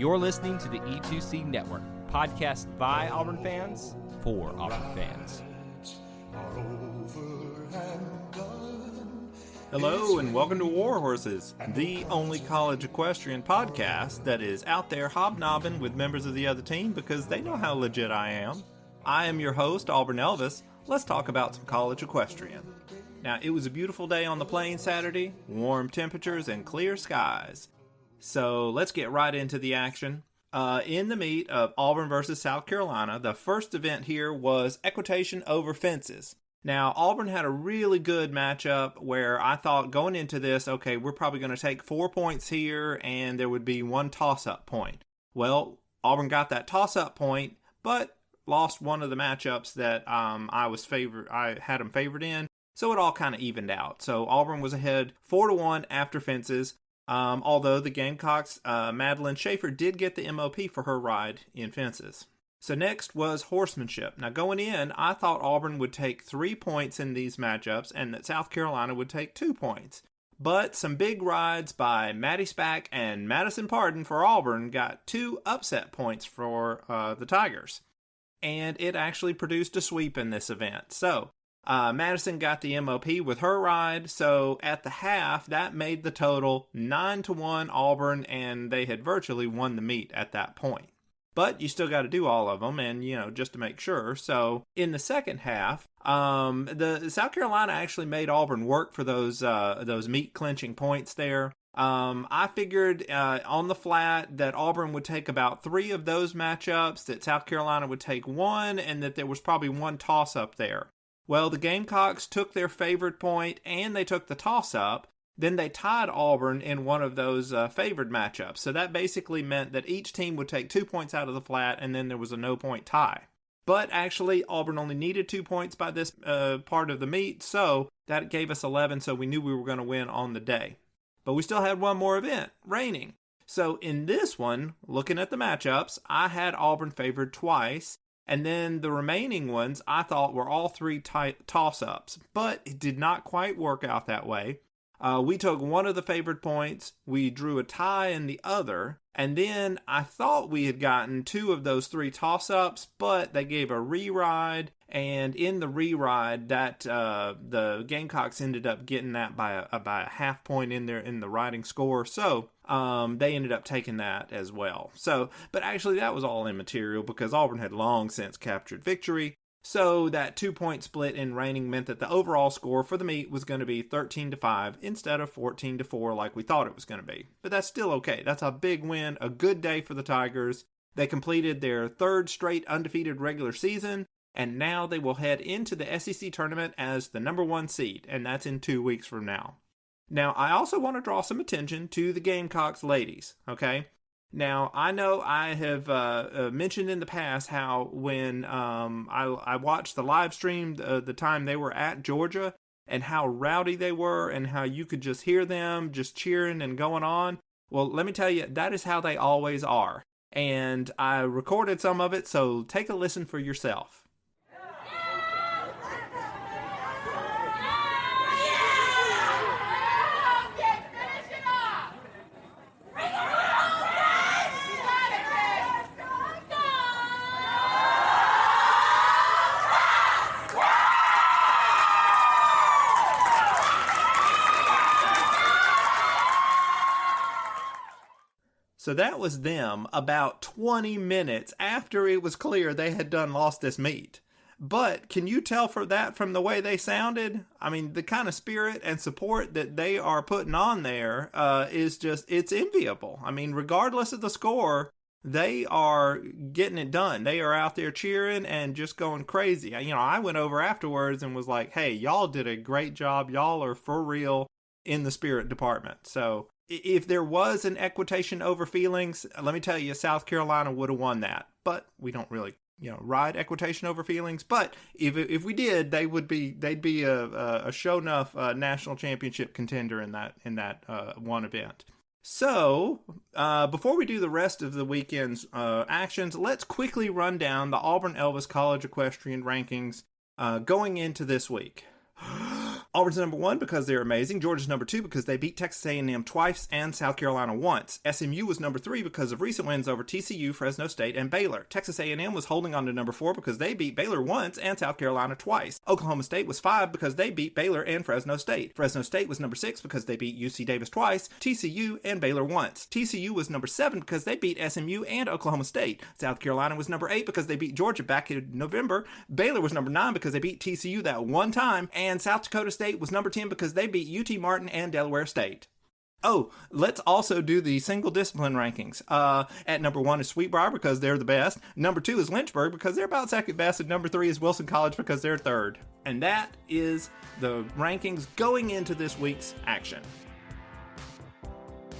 You're listening to the E2C Network, podcast by Auburn fans for Auburn fans. Hello and welcome to War Horses, the only college equestrian podcast that is out there hobnobbing with members of the other team because they know how legit I am. I am your host, Auburn Elvis. Let's talk about some college equestrian. Now, it was a beautiful day on the plains Saturday, warm temperatures and clear skies. So let's get right into the action. In the meet of Auburn versus South Carolina, the first event here was equitation over fences. Now, Auburn had a really good matchup where I thought going into this, okay, we're probably going to take 4 points here and there would be one toss-up point. Well, Auburn got that toss-up point, but lost one of the matchups that I had them favored in, so it all kind of evened out. So Auburn was ahead 4-1 after fences, although the Gamecocks, Madeline Schaefer did get the MOP for her ride in fences. So next was horsemanship. Now going in, I thought Auburn would take 3 points in these matchups and that South Carolina would take 2 points. But some big rides by Maddie Spack and Madison Pardon for Auburn got 2 upset points for the Tigers. And it actually produced a sweep in this event. So Madison got the MOP with her ride. So at the half, that made the total 9-1 Auburn, and they had virtually won the meet at that point. But you still got to do all of them, and, just to make sure. So in the second half, the South Carolina actually made Auburn work for those meet clinching points there. I figured on the flat that Auburn would take about 3 of those matchups, that South Carolina would take 1, and that there was probably 1 toss-up there. Well, the Gamecocks took their favored point, and they took the toss-up. Then they tied Auburn in one of those favored matchups. So that basically meant that each team would take 2 points out of the flat, and then there was a no-point tie. But actually, Auburn only needed 2 points by this part of the meet, so that gave us 11, so we knew we were going to win on the day. But we still had one more event, reining. So in this one, looking at the matchups, I had Auburn favored twice, and then the remaining ones I thought were all 3 toss-ups. But it did not quite work out that way. We took one of the favored points, we drew a tie in the other, and then I thought we had gotten 2 of those 3 toss-ups, but they gave a re-ride, and in the re-ride, that the Gamecocks ended up getting that by a half point in the riding score, so they ended up taking that as well. So, but actually that was all immaterial because Auburn had long since captured victory. So that 2-point split in reining meant that the overall score for the meet was going to be 13-5 instead of 14-4 like we thought it was going to be. But that's still okay. That's a big win, a good day for the Tigers. They completed their 3rd straight undefeated regular season, and now they will head into the SEC tournament as the number 1 seed, and that's in 2 weeks from now. Now, I also want to draw some attention to the Gamecocks ladies, okay? Now, I know I have mentioned in the past how when I watched the live stream the time they were at Georgia and how rowdy they were and how you could just hear them just cheering and going on. Well, let me tell you, that is how they always are. And I recorded some of it, so take a listen for yourself. So that was them about 20 minutes after it was clear they had lost this meet. But can you tell from the way they sounded? I mean, the kind of spirit and support that they are putting on there is just, it's enviable. I mean, regardless of the score, they are getting it done. They are out there cheering and just going crazy. I went over afterwards and was like, hey, y'all did a great job. Y'all are for real in the spirit department. So if there was an equitation over feelings, let me tell you, South Carolina would have won that. But we don't really, ride equitation over feelings. But if we did, they'd be a show enough national championship contender in that one event. So before we do the rest of the weekend's actions, let's quickly run down the Auburn Elvis College Equestrian rankings going into this week. Auburn's number 1 because they're amazing. Georgia's number 2 because they beat Texas A&M twice and South Carolina once. SMU was number 3 because of recent wins over TCU, Fresno State, and Baylor. Texas A&M was holding on to number 4 because they beat Baylor once and South Carolina twice. Oklahoma State was 5 because they beat Baylor and Fresno State. Fresno State was number 6 because they beat UC Davis twice, TCU, and Baylor once. TCU was number 7 because they beat SMU and Oklahoma State. South Carolina was number 8 because they beat Georgia back in November. Baylor was number 9 because they beat TCU that one time. And South Dakota State was number 10 because they beat UT Martin and Delaware State. Oh, let's also do the single discipline rankings. At number 1 is Sweetbriar because they're the best. Number 2 is Lynchburg because they're about second best. And number 3 is Wilson College because they're third. And that is the rankings going into this week's action.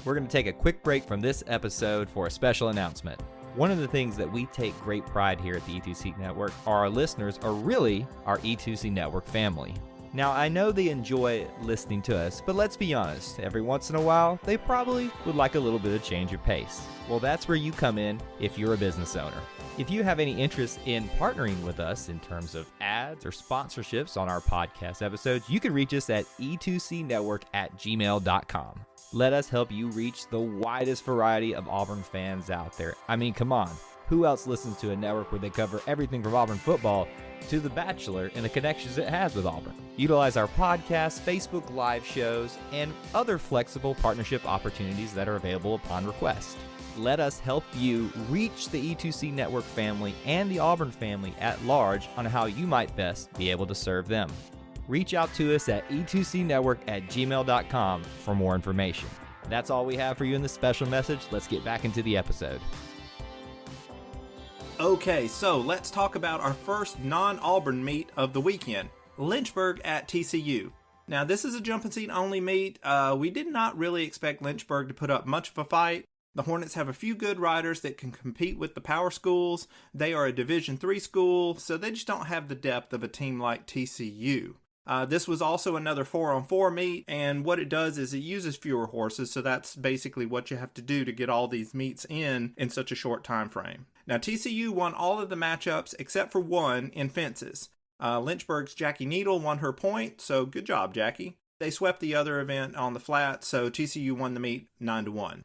We're going to take a quick break from this episode for a special announcement. One of the things that we take great pride here at the E2C Network are our listeners are really our E2C Network family. Now, I know they enjoy listening to us, but let's be honest, every once in a while, they probably would like a little bit of change of pace. Well, that's where you come in if you're a business owner. If you have any interest in partnering with us in terms of ads or sponsorships on our podcast episodes, you can reach us at e2cnetwork@gmail.com. Let us help you reach the widest variety of Auburn fans out there. I mean, come on. Who else listens to a network where they cover everything from Auburn football to The Bachelor and the connections it has with Auburn? Utilize our podcast, Facebook Live shows, and other flexible partnership opportunities that are available upon request. Let us help you reach the E2C Network family and the Auburn family at large on how you might best be able to serve them. Reach out to us at e2cnetwork@gmail.com for more information. That's all we have for you in this special message. Let's get back into the episode. Okay, so let's talk about our first non-Auburn meet of the weekend, Lynchburg at TCU. Now, this is a jumping seat only meet. We did not really expect Lynchburg to put up much of a fight. The Hornets have a few good riders that can compete with the power schools. They are a Division III school, so they just don't have the depth of a team like TCU. This was also another 4-on-4 meet, and what it does is it uses fewer horses, so that's basically what you have to do to get all these meets in such a short time frame. Now, TCU won all of the matchups except for one in fences. Lynchburg's Jackie Needle won her point, so good job, Jackie. They swept the other event on the flat, so TCU won the meet 9-1.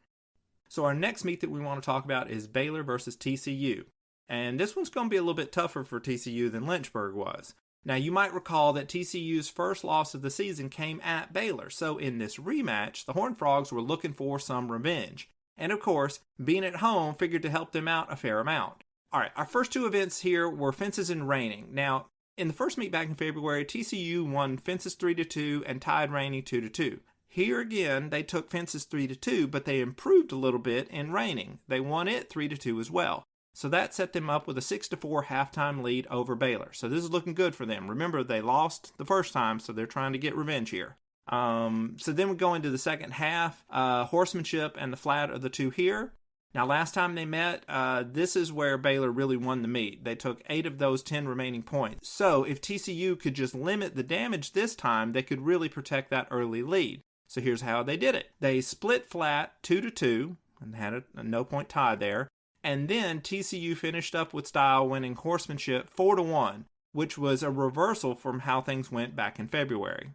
So our next meet that we want to talk about is Baylor versus TCU. And this one's going to be a little bit tougher for TCU than Lynchburg was. Now, you might recall that TCU's first loss of the season came at Baylor, so in this rematch, the Horned Frogs were looking for some revenge. And of course, being at home figured to help them out a fair amount. Alright, our first two events here were fences and reining. Now, in the first meet back in February, TCU won fences 3-2 and tied reining 2-2. Here again, they took fences 3-2, but they improved a little bit in reining. They won it 3-2 as well. So that set them up with a 6-4 halftime lead over Baylor. So this is looking good for them. Remember, they lost the first time, so they're trying to get revenge here. So then we go into the second half. Horsemanship and the flat are the two here. Now, last time they met, this is where Baylor really won the meet. They took 8 of those 10 remaining points. So if TCU could just limit the damage this time, they could really protect that early lead. So here's how they did it. They split flat 2-2 and had a no-point tie there. And then TCU finished up with style, winning horsemanship 4-1, which was a reversal from how things went back in February.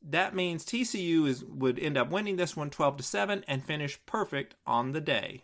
That means TCU would end up winning this one 12-7 and finish perfect on the day.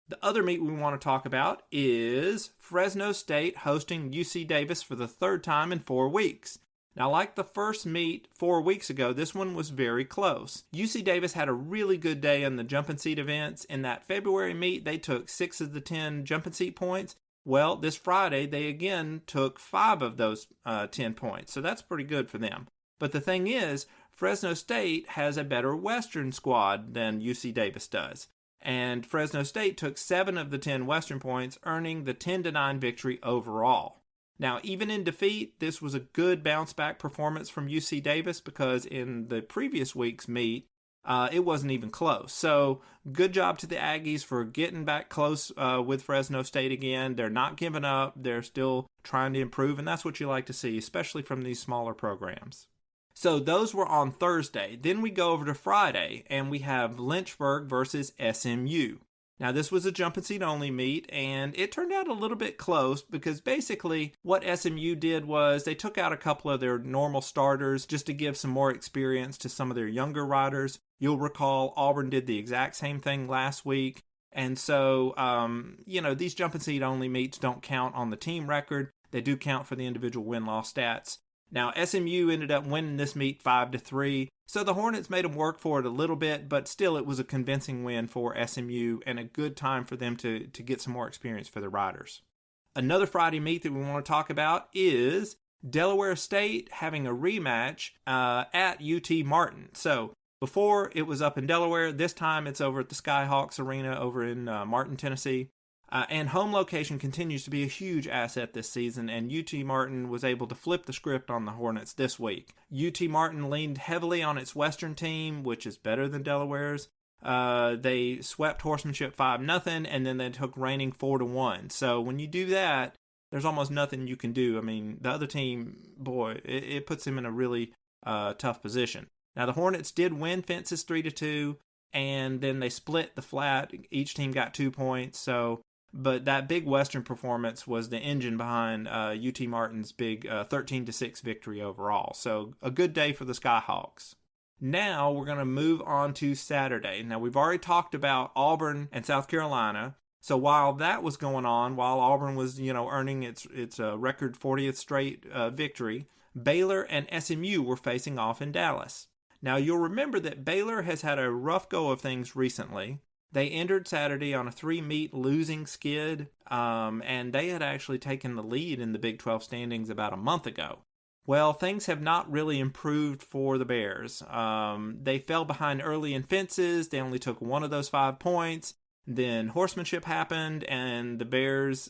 The other meet we want to talk about is Fresno State hosting UC Davis for the third time in 4 weeks. Now, like the first meet 4 weeks ago, this one was very close. UC Davis had a really good day in the jumping seat events. In that February meet, they took 6 of the 10 jumping seat points. Well, this Friday, they again took 5 of those 10 points, so that's pretty good for them. But the thing is, Fresno State has a better Western squad than UC Davis does. And Fresno State took 7 of the 10 Western points, earning the 10-9 victory overall. Now, even in defeat, this was a good bounce-back performance from UC Davis because in the previous week's meet, it wasn't even close. So, good job to the Aggies for getting back close with Fresno State again. They're not giving up. They're still trying to improve, and that's what you like to see, especially from these smaller programs. So, those were on Thursday. Then we go over to Friday, and we have Lynchburg versus SMU. Now, this was a jump and seat only meet, and it turned out a little bit close because basically what SMU did was they took out a couple of their normal starters just to give some more experience to some of their younger riders. You'll recall Auburn did the exact same thing last week. And so, these jump and seat only meets don't count on the team record. They do count for the individual win-loss stats. Now, SMU ended up winning this meet 5-3, so the Hornets made them work for it a little bit, but still it was a convincing win for SMU and a good time for them to get some more experience for the riders. Another Friday meet that we want to talk about is Delaware State having a rematch at UT Martin. So before it was up in Delaware, this time it's over at the Skyhawks Arena over in Martin, Tennessee. And home location continues to be a huge asset this season, and UT Martin was able to flip the script on the Hornets this week. UT Martin leaned heavily on its Western team, which is better than Delaware's. They swept horsemanship 5-0, and then they took reigning 4-1. So when you do that, there's almost nothing you can do. I mean, the other team, boy, it puts them in a really tough position. Now, the Hornets did win fences 3-2, and then they split the flat. Each team got 2 points, but that big Western performance was the engine behind UT Martin's big 13-6 victory overall. So a good day for the Skyhawks. Now we're going to move on to Saturday. Now we've already talked about Auburn and South Carolina. So while that was going on, while Auburn was earning its record 40th straight victory, Baylor and SMU were facing off in Dallas. Now you'll remember that Baylor has had a rough go of things recently. They entered Saturday on a 3-meet losing skid, and they had actually taken the lead in the Big 12 standings about a month ago. Well, things have not really improved for the Bears. They fell behind early in fences. They only took one of those 5 points. Then horsemanship happened, and the Bears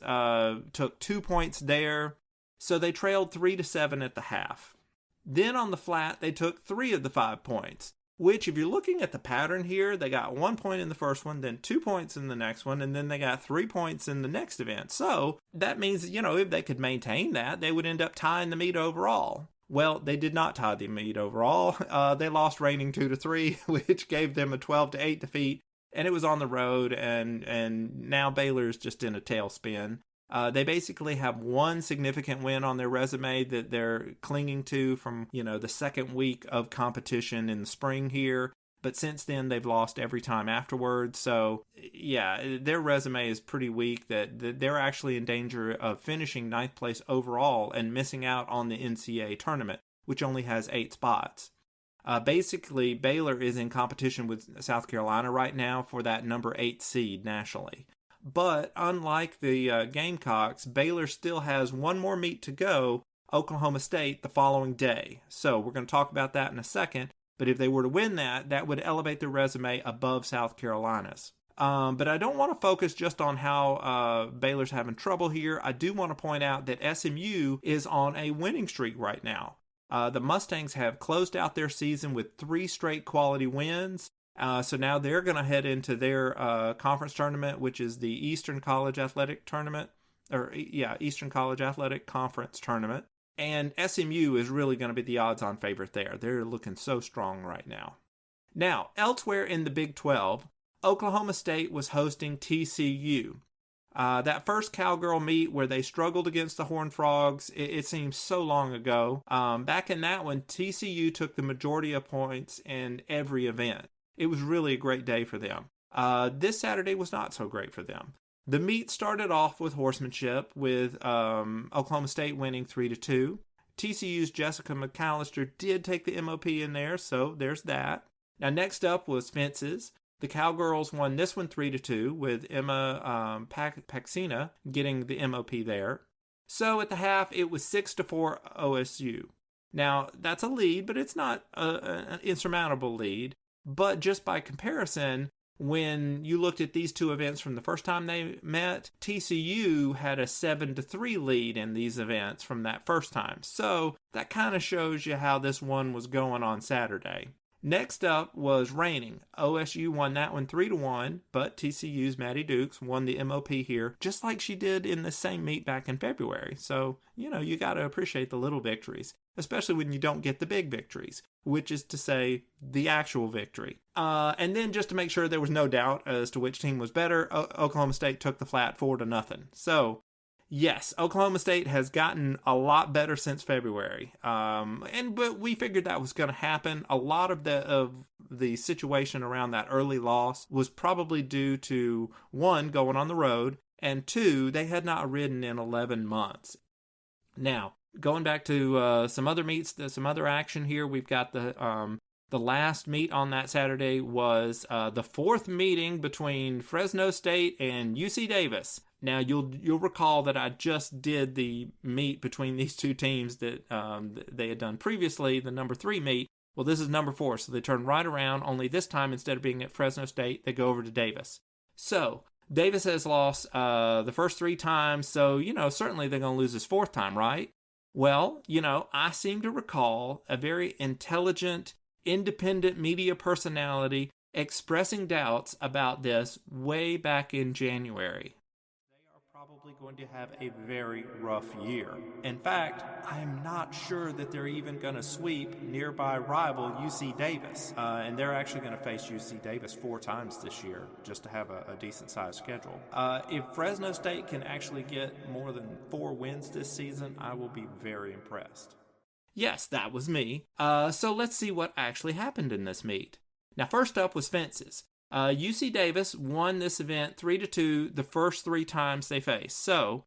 took 2 points there. So they trailed 3-7 at the half. Then on the flat, they took 3 of the 5 points. Which, if you're looking at the pattern here, they got 1 point in the first one, then 2 points in the next one, and then they got 3 points in the next event. So that means, if they could maintain that, they would end up tying the meet overall. Well, they did not tie the meet overall. They lost reigning 2-3, which gave them a 12-8 defeat, and it was on the road, and now Baylor's just in a tailspin. They basically have one significant win on their resume that they're clinging to from, the second week of competition in the spring here. But since then, they've lost every time afterwards. So, yeah, their resume is pretty weak, that they're actually in danger of finishing 9th place overall and missing out on the NCAA tournament, which only has 8 spots. Basically, Baylor is in competition with South Carolina right now for that number 8 seed nationally. But unlike the Gamecocks, Baylor still has one more meet to go, Oklahoma State, the following day. So we're going to talk about that in a second. But if they were to win that would elevate their resume above South Carolina's. But I don't want to focus just on how Baylor's having trouble here. I do want to point out that SMU is on a winning streak right now. The Mustangs have closed out their season with 3 straight quality wins. So now they're going to head into their conference tournament, which is the Eastern College Athletic Tournament, Eastern College Athletic Conference Tournament. And SMU is really going to be the odds-on favorite there. They're looking so strong right now. Now, elsewhere in the Big 12, Oklahoma State was hosting TCU. That first Cowgirl meet where they struggled against the Horned Frogs, it seems so long ago. Back in that one, TCU took the majority of points in every event. It was really a great day for them. This Saturday was not so great for them. The meet started off with horsemanship, with Oklahoma State winning 3-2. TCU's Jessica McAllister did take the MOP in there, so there's that. Now next up was fences. The Cowgirls won this one 3-2, with Emma Paxina getting the MOP there. So at the half, it was 6-4 OSU. Now that's a lead, but it's not an insurmountable lead. But just by comparison, when you looked at these two events from the first time they met, TCU had a 7-3 lead in these events from that first time. So that kind of shows you how this one was going on Saturday. Next up was reigning. OSU won that one 3-1, but TCU's Maddie Dukes won the MOP here, just like she did in the same meet back in February. So, you got to appreciate the little victories, especially when you don't get the big victories, which is to say the actual victory. And then just to make sure there was no doubt as to which team was better, Oklahoma State took the flat 4-0. So, yes, Oklahoma State has gotten a lot better since February. But we figured that was going to happen. A lot of the situation around that early loss was probably due to, one, going on the road, and two, they had not ridden in 11 months. Now, going back to some other meets, some other action here, we've got the last meet on that Saturday was the fourth meeting between Fresno State and UC Davis. Now, you'll recall that I just did the meet between these two teams that they had done previously, the number 3 meet. Well, this is number 4, so they turn right around, only this time, instead of being at Fresno State, they go over to Davis. So, Davis has lost the first 3 times, so, certainly they're going to lose this 4th time, right? Well, I seem to recall a very intelligent, independent media personality expressing doubts about this way back in January. They are probably going to have a very rough year. In fact, I'm not sure that they're even going to sweep nearby rival UC Davis. And they're actually going to face UC Davis 4 times this year just to have a decent-sized schedule. If Fresno State can actually get more than 4 wins this season, I will be very impressed. Yes, that was me. So let's see what actually happened in this meet. Now, first up was fences. UC Davis won this event 3-2 the first 3 times they faced. So,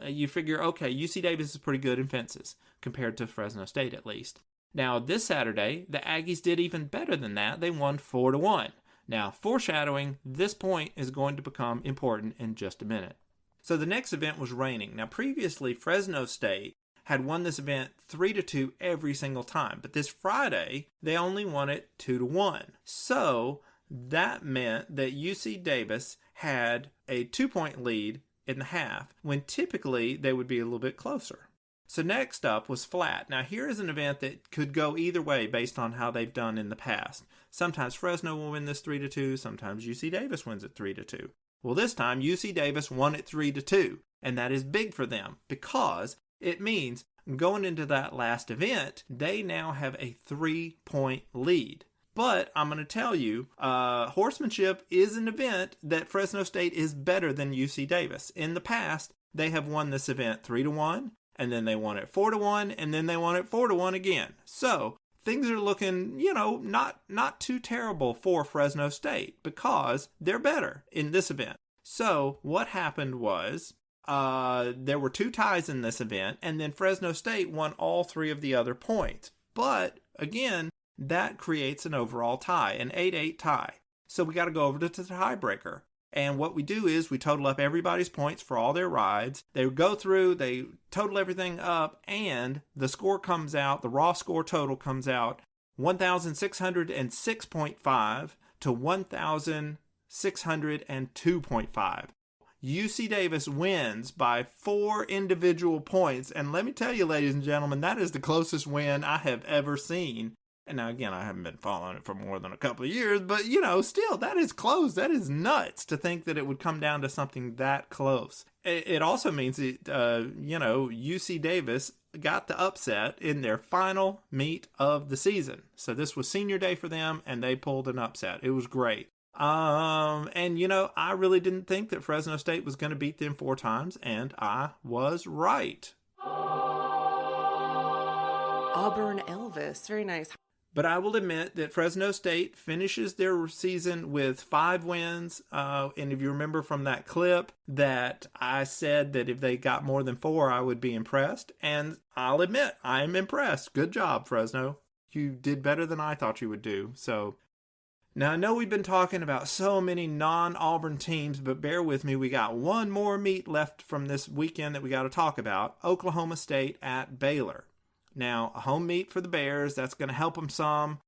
you figure, okay, UC Davis is pretty good in fences, compared to Fresno State at least. Now, this Saturday, the Aggies did even better than that. They won 4-1. Now, foreshadowing, this point is going to become important in just a minute. So the next event was reining. Now, previously, Fresno State had won this event 3-2 every single time. But this Friday, they only won it 2-1. So that meant that UC Davis had a 2-point lead in the half, when typically they would be a little bit closer. So next up was flat. Now here is an event that could go either way based on how they've done in the past. Sometimes Fresno will win this 3-2, sometimes UC Davis wins it 3-2. Well, this time UC Davis won it 3-2, and that is big for them because it means going into that last event, they now have a 3-point lead. But I'm going to tell you, horsemanship is an event that Fresno State is better than UC Davis. In the past, they have won this event 3-1, and then they won it 4-1, and then they won it 4-1 again. So things are looking, not too terrible for Fresno State because they're better in this event. So what happened was, there were 2 ties in this event, and then Fresno State won all 3 of the other points. But, again, that creates an overall tie, an 8-8 tie. So we got to go over to the tiebreaker. And what we do is we total up everybody's points for all their rides. They go through, they total everything up, and the score comes out, the raw score total comes out 1,606.5 to 1,602.5. UC Davis wins by 4 individual points. And let me tell you, ladies and gentlemen, that is the closest win I have ever seen. And now, again, I haven't been following it for more than a couple of years, but, still, that is close. That is nuts to think that it would come down to something that close. It also means that, UC Davis got the upset in their final meet of the season. So this was senior day for them, and they pulled an upset. It was great. I really didn't think that Fresno State was going to beat them 4 times, and I was right. Auburn Elvis, very nice. But I will admit that Fresno State finishes their season with 5 wins. And if you remember from that clip that I said that if they got more than 4, I would be impressed. And I'll admit, I am impressed. Good job, Fresno. You did better than I thought you would do. So now I know we've been talking about so many non-Auburn teams, but bear with me. We got one more meet left from this weekend that we got to talk about. Oklahoma State at Baylor. Now, a home meet for the Bears, that's going to help them some.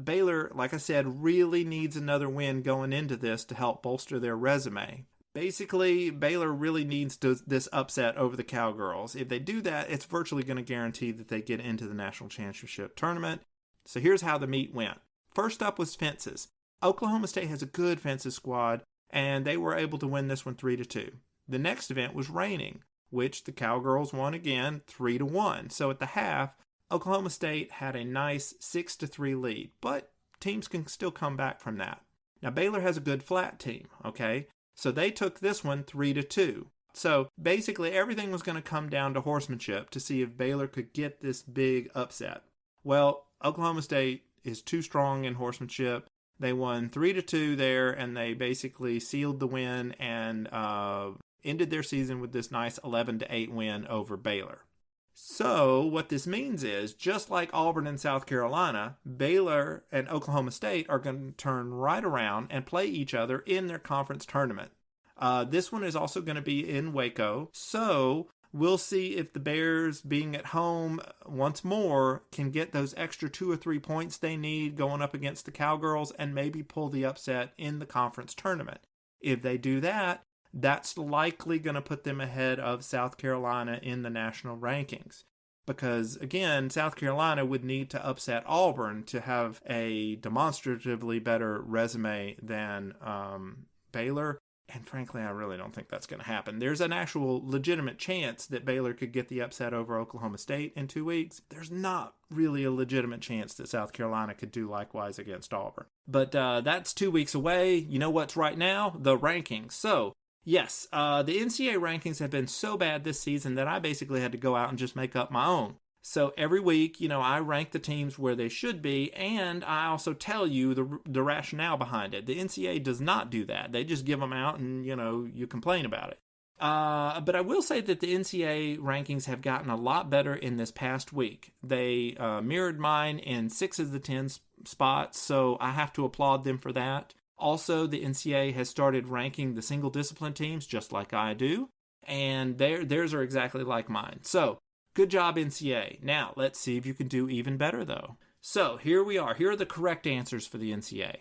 Baylor, like I said, really needs another win going into this to help bolster their resume. Basically, Baylor really needs this upset over the Cowgirls. If they do that, it's virtually going to guarantee that they get into the national championship tournament. So here's how the meet went. First up was fences. Oklahoma State has a good fences squad, and they were able to win this one 3-2. The next event was reining, which the Cowgirls won again 3-1. So at the half, Oklahoma State had a nice 6-3 lead, but teams can still come back from that. Now, Baylor has a good flat team, okay? So they took this one 3-2. So basically everything was going to come down to horsemanship to see if Baylor could get this big upset. Well, Oklahoma State is too strong in horsemanship. They won 3-2 there, and they basically sealed the win and ended their season with this nice 11-8 win over Baylor. So what this means is, just like Auburn and South Carolina, Baylor and Oklahoma State are going to turn right around and play each other in their conference tournament. This one is also going to be in Waco, so we'll see if the Bears, being at home once more, can get those extra 2 or 3 points they need going up against the Cowgirls and maybe pull the upset in the conference tournament. If they do that, that's likely going to put them ahead of South Carolina in the national rankings. Because, again, South Carolina would need to upset Auburn to have a demonstratively better resume than Baylor. And frankly, I really don't think that's going to happen. There's an actual legitimate chance that Baylor could get the upset over Oklahoma State in 2 weeks. There's not really a legitimate chance that South Carolina could do likewise against Auburn. But that's 2 weeks away. You know what's right now? The rankings. So, yes, the NCAA rankings have been so bad this season that I basically had to go out and just make up my own. So every week, I rank the teams where they should be, and I also tell you the rationale behind it. The NCAA does not do that. They just give them out and, you complain about it. But I will say that the NCAA rankings have gotten a lot better in this past week. They mirrored mine in 6 of the 10 spots, so I have to applaud them for that. Also, the NCAA has started ranking the single discipline teams just like I do, and theirs are exactly like mine. So, good job, NCAA. Now, let's see if you can do even better, though. So, here we are. Here are the correct answers for the NCAA.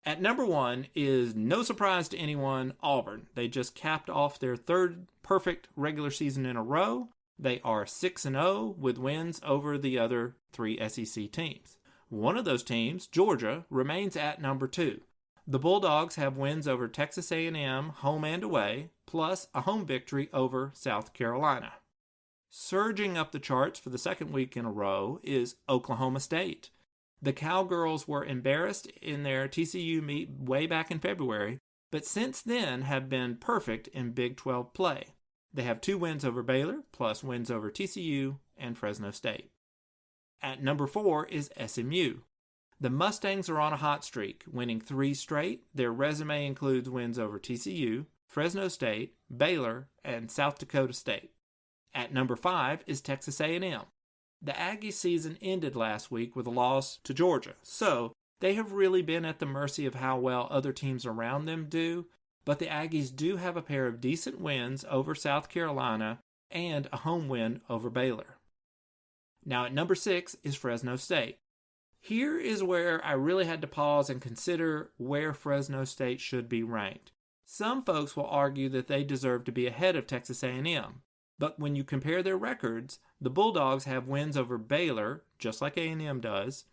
At number 1 is, no surprise to anyone, Auburn. They just capped off their 3rd perfect regular season in a row. They are 6-0 with wins over the other 3 SEC teams. One of those teams, Georgia, remains at number 2. The Bulldogs have wins over Texas A&M, home and away, plus a home victory over South Carolina. Surging up the charts for the 2nd week in a row is Oklahoma State. The Cowgirls were embarrassed in their TCU meet way back in February, but since then have been perfect in Big 12 play. They have 2 wins over Baylor, plus wins over TCU and Fresno State. At number 4 is SMU. The Mustangs are on a hot streak, winning 3 straight. Their resume includes wins over TCU, Fresno State, Baylor, and South Dakota State. At number 5 is Texas A&M. The Aggie season ended last week with a loss to Georgia, so they have really been at the mercy of how well other teams around them do, but the Aggies do have a pair of decent wins over South Carolina and a home win over Baylor. Now at number 6 is Fresno State. Here is where I really had to pause and consider where Fresno State should be ranked. Some folks will argue that they deserve to be ahead of Texas A&M. But when you compare their records, the Bulldogs have wins over Baylor, just like A&M does,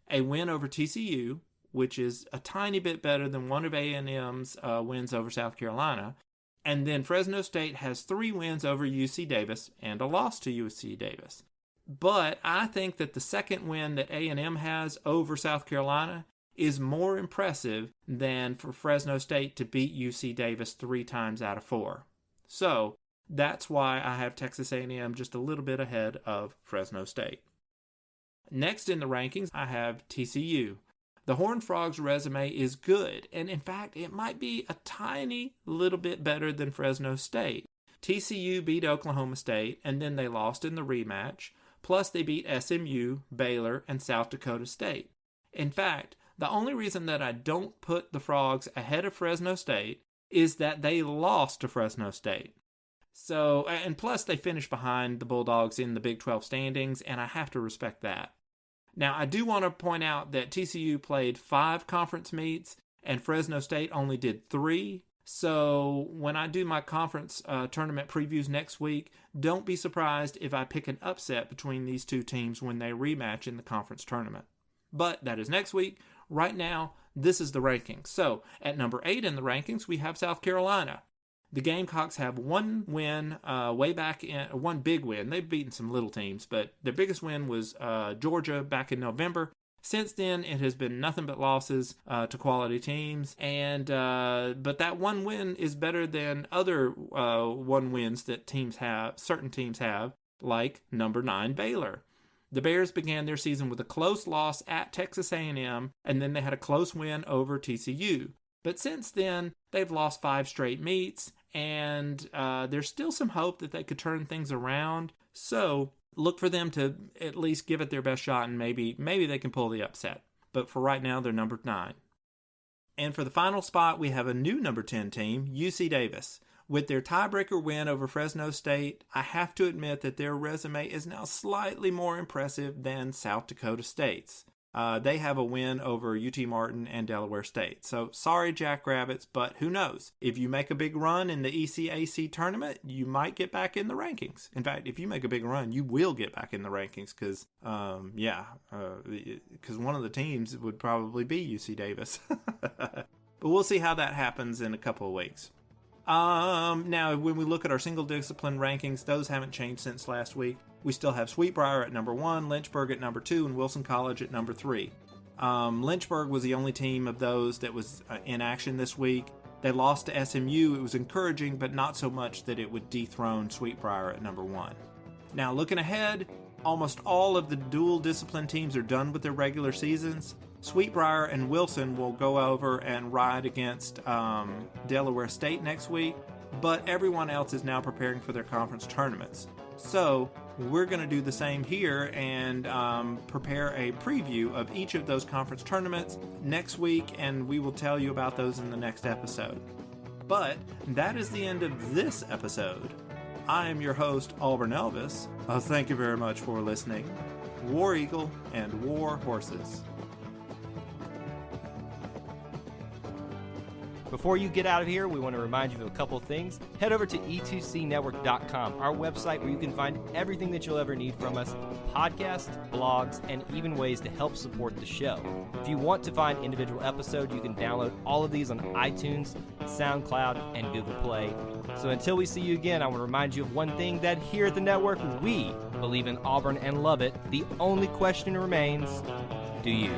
a win over TCU, which is a tiny bit better than one of A&M's wins over South Carolina, and then Fresno State has 3 wins over UC Davis and a loss to UC Davis. But I think that the second win that A&M has over South Carolina is more impressive than for Fresno State to beat UC Davis 3 times out of 4. So, that's why I have Texas A&M just a little bit ahead of Fresno State. Next in the rankings, I have TCU. The Horned Frogs' resume is good, and in fact, it might be a tiny little bit better than Fresno State. TCU beat Oklahoma State, and then they lost in the rematch, plus they beat SMU, Baylor, and South Dakota State. In fact, the only reason that I don't put the Frogs ahead of Fresno State is that they lost to Fresno State. So, and plus they finished behind the Bulldogs in the Big 12 standings, and I have to respect that. Now, I do want to point out that TCU played 5 conference meets, and Fresno State only did 3. So, when I do my conference tournament previews next week, don't be surprised if I pick an upset between these 2 teams when they rematch in the conference tournament. But that is next week. Right now, this is the rankings. So, at number 8 in the rankings, we have South Carolina. The Gamecocks have one win one big win. They've beaten some little teams, but their biggest win was Georgia back in November. Since then, it has been nothing but losses to quality teams, and but that one win is better than other one wins that certain teams have, like number 9 Baylor. The Bears began their season with a close loss at Texas A&M, and then they had a close win over TCU. But since then, they've lost 5 straight meets, and there's still some hope that they could turn things around. So look for them to at least give it their best shot, and maybe they can pull the upset. But for right now, they're number 9. And for the final spot, we have a new number 10 team, UC Davis. With their tiebreaker win over Fresno State, I have to admit that their resume is now slightly more impressive than South Dakota State's. They have a win over UT Martin and Delaware State. So sorry, Jackrabbits, but who knows? If you make a big run in the ECAC tournament, you might get back in the rankings. In fact, if you make a big run, you will get back in the rankings because one of the teams would probably be UC Davis. But we'll see how that happens in a couple of weeks. Now, when we look at our single discipline rankings, those haven't changed since last week. We still have Sweetbriar at number 1, Lynchburg at number 2, and Wilson College at number 3. Lynchburg was the only team of those that was in action this week. They lost to SMU. It was encouraging, but not so much that it would dethrone Sweetbriar at number 1. Now, looking ahead, almost all of the dual discipline teams are done with their regular seasons. Sweetbriar and Wilson will go over and ride against Delaware State next week, but everyone else is now preparing for their conference tournaments. So we're going to do the same here and prepare a preview of each of those conference tournaments next week, and we will tell you about those in the next episode. But that is the end of this episode. I am your host, Auburn Elvis. Thank you very much for listening. War Eagle and War Horses. Before you get out of here, we want to remind you of a couple of things. Head over to e2cnetwork.com, our website where you can find everything that you'll ever need from us, podcasts, blogs, and even ways to help support the show. If you want to find individual episodes, you can download all of these on iTunes, SoundCloud, and Google Play. So until we see you again, I want to remind you of one thing, that here at the network, we believe in Auburn and love it. The only question remains, do you?